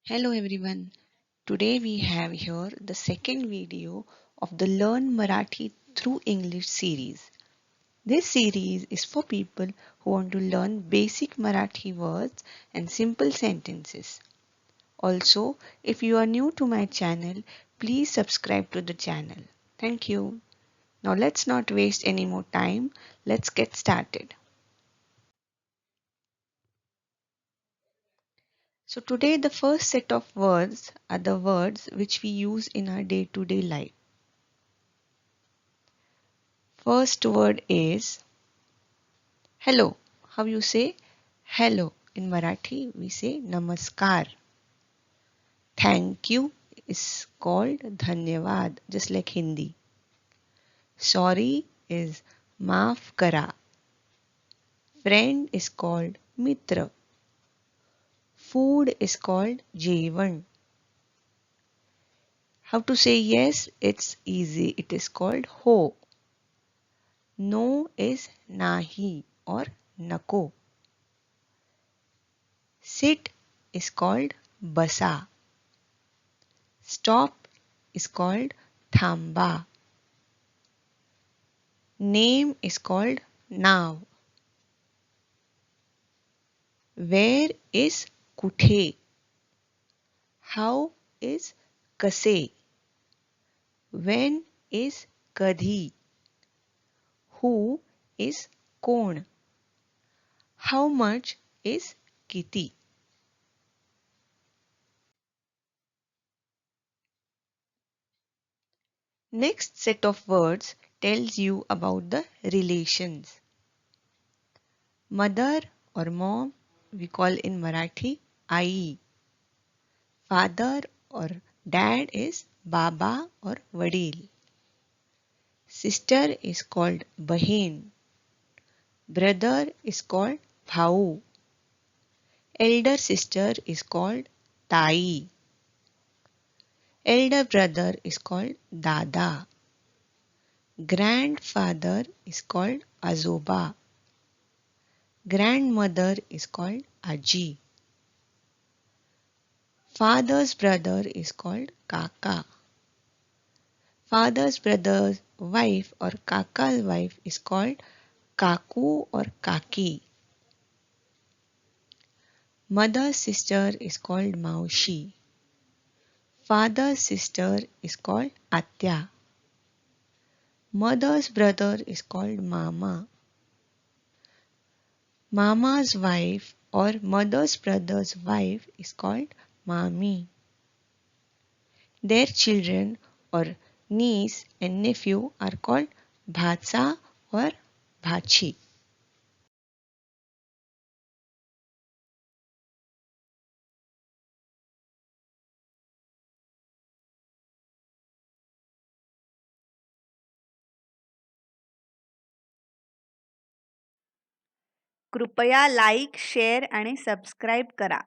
Hello everyone. Today we have here the second video of the Learn Marathi through English series. This series is for people who want to learn basic Marathi words and simple sentences. Also, if you are new to my channel, please subscribe to the channel. Thank you. Now let's not waste any more time. Let's get started. So today the first set of words are the words which we use in our day-to-day life. First word is hello. How you say hello? In Marathi, we say namaskar. Thank you is called dhanyavad, just like Hindi. Sorry is maaf kara. Friend is called mitra. Food is called jeevan. How to say yes? It's easy. It is called ho. No is nahi or nako. Sit is called basa. Stop is called thamba. Name is called now. Where is kuthe? How is kase? When is kadhi? Who is kon? How much is kiti? Next set of words tells you about the relations. Mother or mom we call in Marathi ai. Father or dad is baba or vadil. Sister is called bahin. Brother is called bhau. Elder sister is called tai. Elder brother is called dada. Grandfather is called azoba. Grandmother is called aji. Father's brother is called kaka. Father's brother's wife or kaka's wife is called kaku or kaki. Mother's sister is called maushi. Father's sister is called atya. Mother's brother is called mama. Mama's wife or mother's brother's wife is called mami. Their children or niece and nephew are called bhatsa or bhachi. कृपया like, share आणि subscribe करा.